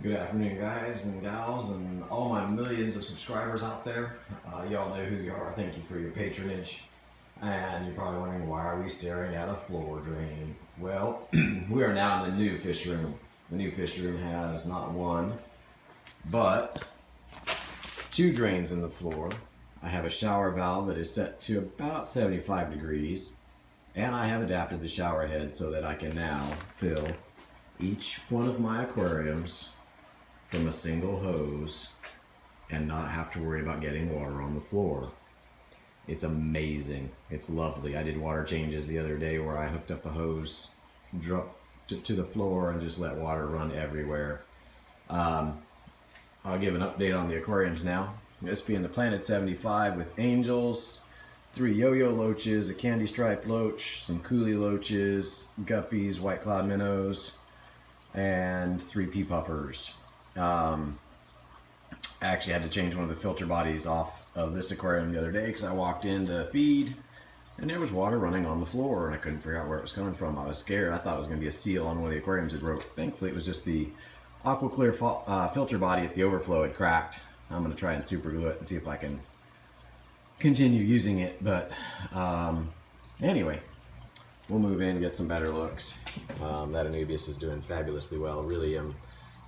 Good afternoon, guys and gals, and all my millions of subscribers out there. Y'all know who you are. Thank you for your patronage. And you're probably wondering, why are we staring at a floor drain? Well, we are now in the new fish room. The new fish room has not one, but two drains in the floor. I have a shower valve that is set to about 75 degrees, and I have adapted the shower head so that I can now fill each one of my aquariums from a single hose and not have to worry about getting water on the floor. It's amazing. It's lovely. I did water changes the other day where I hooked up a hose, dropped it to the floor, and just let water run everywhere. I'll give an update on the aquariums now. This being the Planet 75 with angels, 3 yo-yo loaches, a candy stripe loach, some coolie loaches, guppies, white cloud minnows, and 3 pea puffers. I actually had to change one of the filter bodies off of this aquarium the other day because I walked in to feed and there was water running on the floor and I couldn't figure out where it was coming from. I was scared. I thought it was going to be a seal on one of the aquariums that broke. Thankfully, it was just the AquaClear filter body at the overflow had cracked. I'm going to try and super glue it and see if I can continue using it. But anyway, we'll move in and get some better looks. That Anubias is doing fabulously well. Really am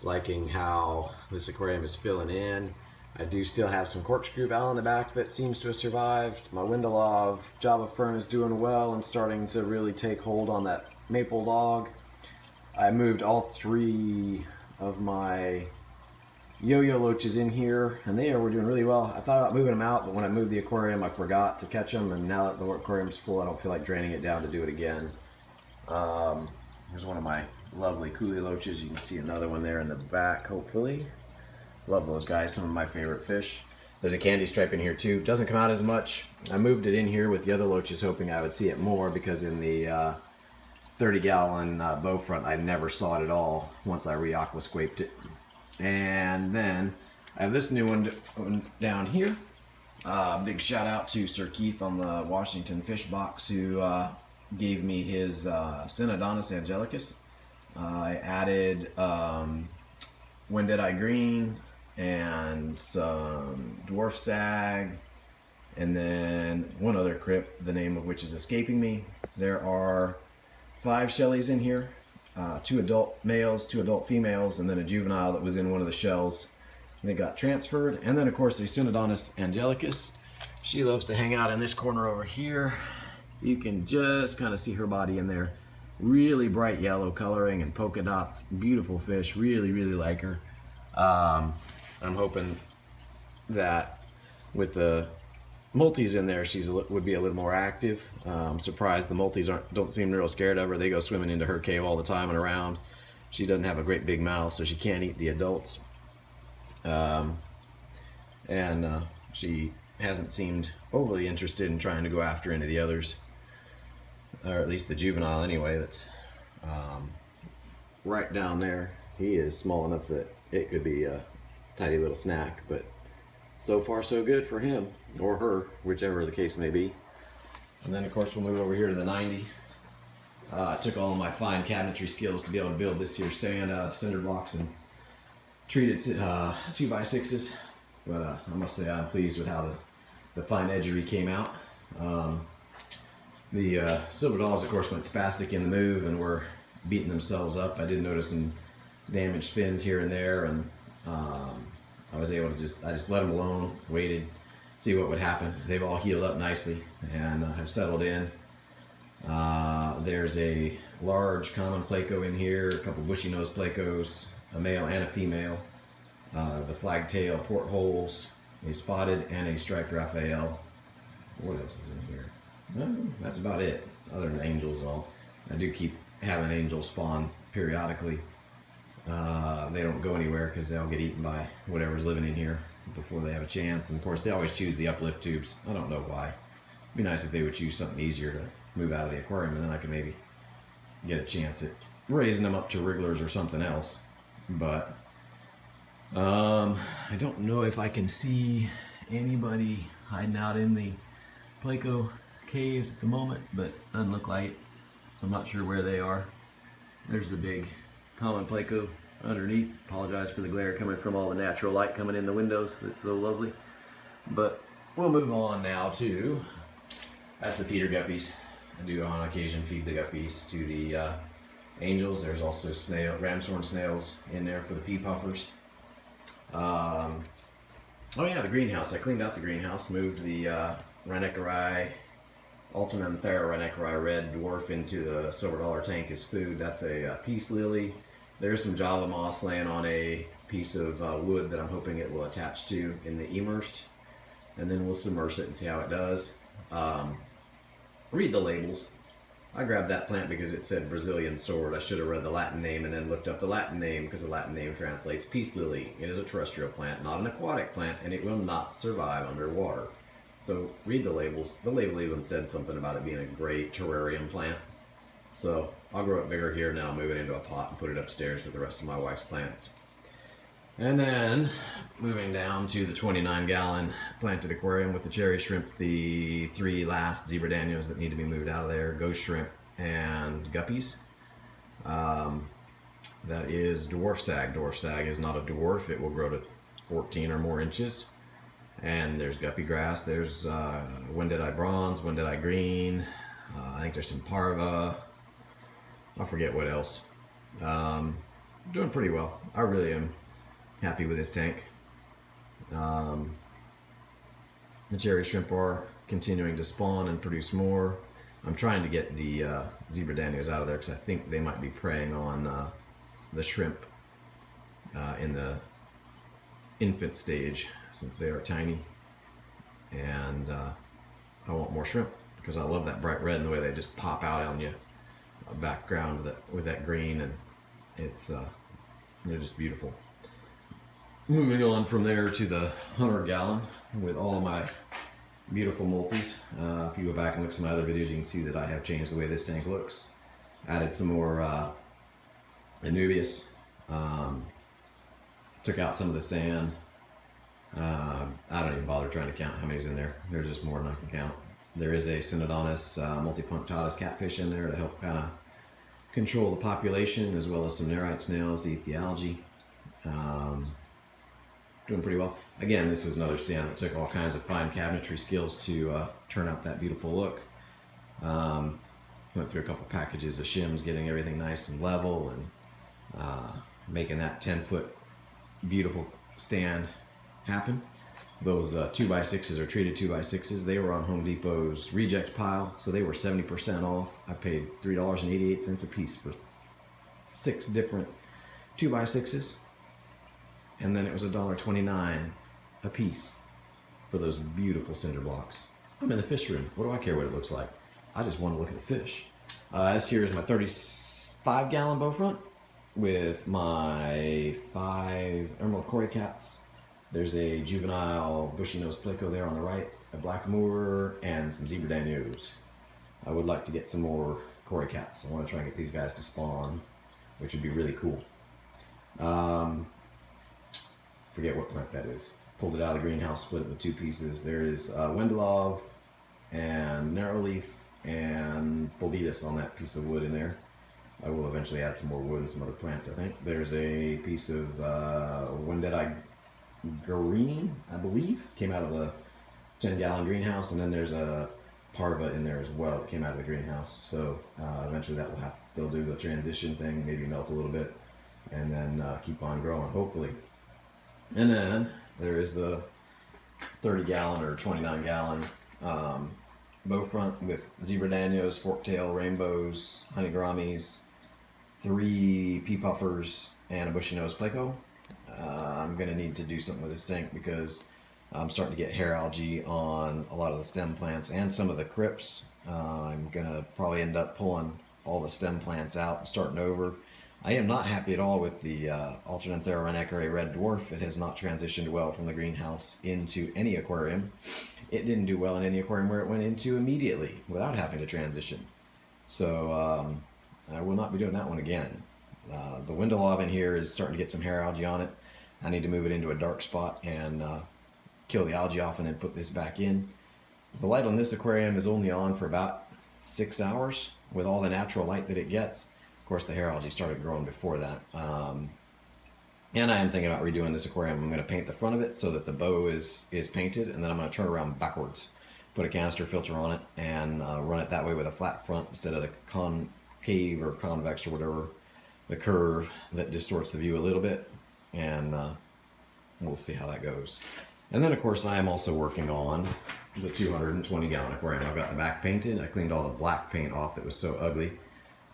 liking how this aquarium is filling in. I do still have some corkscrew valve in the back that seems to have survived. My Windelov Java Fern is doing well and starting to really take hold on that maple log. I moved all 3 of my yo-yo loaches in here and they were doing really well. I thought about moving them out, but when I moved the aquarium I forgot to catch them, and now that the aquarium's full I don't feel like draining it down to do it again. Here's one of my lovely coolie loaches. You can see another one there in the back, hopefully. Love those guys, some of my favorite fish. There's a candy stripe in here too. Doesn't come out as much. I moved it in here with the other loaches hoping I would see it more, because in the 30-gallon bow front I never saw it at all once I re-aquascaped it. And then I have this new one down here. Big shout out to Sir Keith on the Washington Fish Box who gave me his Synodontis angelicus. I added When Did I Green and some dwarf sag, and then one other crypt, the name of which is escaping me. There are 5 shellies in here, 2 adult males, 2 adult females, and then a juvenile that was in one of the shells. They got transferred, and then of course the Synodontis angelicus. She loves to hang out in this corner over here. You can just kind of see her body in there. Really bright yellow coloring and polka dots. Beautiful fish. Really, really like her. I'm hoping that with the multis in there, would be a little more active. I'm surprised the multis don't seem real scared of her. They go swimming into her cave all the time and around. She doesn't have a great big mouth, so she can't eat the adults. She hasn't seemed overly interested in trying to go after any of the others, or at least the juvenile anyway. That's right down there. He is small enough that it could be a tidy little snack, but so far so good for him or her, whichever the case may be. And then of course we'll move over here to the 90. I took all of my fine cabinetry skills to be able to build this here stand out of cinder blocks and treated 2x6s, but I must say I'm pleased with how the fine edgery came out. The silver dollars of course went spastic in the move and were beating themselves up. I did notice some damaged fins here and there, and I was able to I just let them alone, waited, see what would happen. They've all healed up nicely and have settled in. There's a large common pleco in here, a couple bushy nose plecos, a male and a female, the flagtail portholes, a spotted and a striped Raphael. What else is in here? No, that's about it, other than angels all. I do keep having angels spawn periodically. They don't go anywhere because they'll get eaten by whatever's living in here before they have a chance. And of course they always choose the uplift tubes. I don't know why. It'd be nice if they would choose something easier to move out of the aquarium, and then I could maybe get a chance at raising them up to wrigglers or something else. But I don't know if I can see anybody hiding out in the pleco caves at the moment, but doesn't look like it, so I'm not sure where they are. There's the big common pleco underneath. Apologize for the glare coming from all the natural light coming in the windows. It's so lovely. But we'll move on now to, that's the feeder guppies. I do on occasion feed the guppies to the angels. There's also ram's horn snails in there for the pea puffers. Oh yeah, the greenhouse. I cleaned out the greenhouse, moved the Rhenecari, Alternanthera Rhenecari red dwarf into the silver dollar tank as food. That's a peace lily. There's some Java moss laying on a piece of wood that I'm hoping it will attach to in the immersed. And then we'll submerge it and see how it does. Read the labels. I grabbed that plant because it said Brazilian sword. I should have read the Latin name and then looked up the Latin name because the Latin name translates peace lily. It is a terrestrial plant, not an aquatic plant, and it will not survive underwater. So read the labels. The label even said something about it being a great terrarium plant. So I'll grow it bigger here, and then I'll move it into a pot and put it upstairs with the rest of my wife's plants. And then moving down to the 29-gallon planted aquarium with the cherry shrimp, the 3 last zebra danios that need to be moved out of there, ghost shrimp and guppies. That is dwarf sag. Dwarf sag is not a dwarf. It will grow to 14 or more inches. And there's guppy grass. There's When-Did-I bronze, When-Did-I green. I think there's some parva. I forget what else. Doing pretty well. I really am happy with this tank. The cherry shrimp are continuing to spawn and produce more. I'm trying to get the zebra danios out of there because I think they might be preying on the shrimp in the infant stage since they are tiny. And I want more shrimp because I love that bright red and the way they just pop out on you. A background with that green, and they're just beautiful. Moving on from there to the 100-gallon with all of my beautiful multis. If you go back and look at some other videos, you can see that I have changed the way this tank looks. Added some more Anubias. Took out some of the sand. I don't even bother trying to count how many's in there. There's just more than I can count. There is a Synodontis multipunctatus catfish in there to help kind of control the population, as well as some Nerite snails to eat the algae. Doing pretty well. Again, this is another stand that took all kinds of fine cabinetry skills to turn out that beautiful look. Went through a couple packages of shims, getting everything nice and level, and making that 10-foot beautiful stand happen. Those 2x6s are treated 2x6s. They were on Home Depot's reject pile, so they were 70% off. I paid $3.88 a piece for 6 different 2x6s. And then it was $1.29 a piece for those beautiful cinder blocks. I'm in the fish room. What do I care what it looks like? I just want to look at the fish. This here is my 35-gallon bow front with my 5 emerald cory cats. There's a juvenile bushy-nosed pleco there on the right, a black moor, and some zebra danios. I would like to get some more cory cats. I want to try and get these guys to spawn, which would be really cool. Forget what plant that is. Pulled it out of the greenhouse, split it into 2 pieces. There is Wendelov and Narrowleaf and Bulbetus on that piece of wood in there. I will eventually add some more wood and some other plants, I think. There's a piece of When-Did-I green, I believe, came out of the 10-gallon greenhouse, and then there's a parva in there as well that came out of the greenhouse. So eventually they'll do the transition thing, maybe melt a little bit, and then keep on growing, hopefully. And then there is the 30-gallon or 29-gallon bow front with zebra danios, forktail rainbows, honeygoramis, 3 pea puffers, and a bushy-nosed pleco. I'm going to need to do something with this tank because I'm starting to get hair algae on a lot of the stem plants and some of the crypts. I'm going to probably end up pulling all the stem plants out and starting over. I am not happy at all with the Alternanthera Rhenecari red dwarf. It has not transitioned well from the greenhouse into any aquarium. It didn't do well in any aquarium where it went into immediately without having to transition. So I will not be doing that one again. The Wendelov in here is starting to get some hair algae on it. I need to move it into a dark spot and kill the algae off and then put this back in. The light on this aquarium is only on for about 6 hours with all the natural light that it gets. Of course, the hair algae started growing before that. And I am thinking about redoing this aquarium. I'm going to paint the front of it so that the bow is painted, and then I'm going to turn it around backwards, put a canister filter on it, and run it that way with a flat front instead of the concave or convex or whatever, the curve that distorts the view a little bit, and we'll see how that goes. And then, of course, I am also working on the 220-gallon aquarium. I've got the back painted. I cleaned all the black paint off that was so ugly.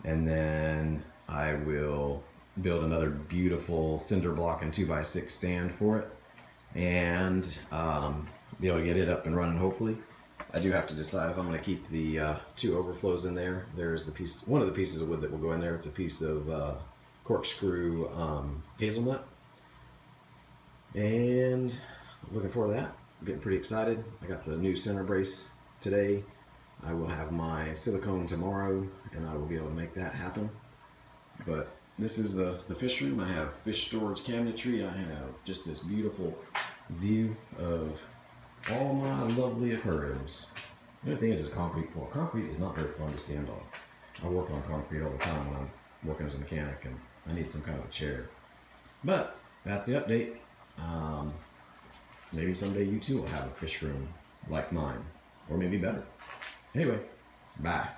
And then I will build another beautiful cinder block and 2x6 stand for it. And be able to get it up and running, hopefully. I do have to decide if I'm going to keep the 2 overflows in there. There's the piece, one of the pieces of wood that will go in there. It's a piece of corkscrew hazelnut. And looking forward to that. I'm getting pretty excited. I got the new center brace today. I will have my silicone tomorrow, and I will be able to make that happen. But this is the fish room. I have fish storage cabinetry. I have just this beautiful view of all my lovely aquariums. The other thing is concrete floor. Concrete is not very fun to stand on. I work on concrete all the time when I'm working as a mechanic, and I need some kind of a chair. But that's the update. Maybe someday you too will have a fish room like mine, or maybe better. Anyway, bye.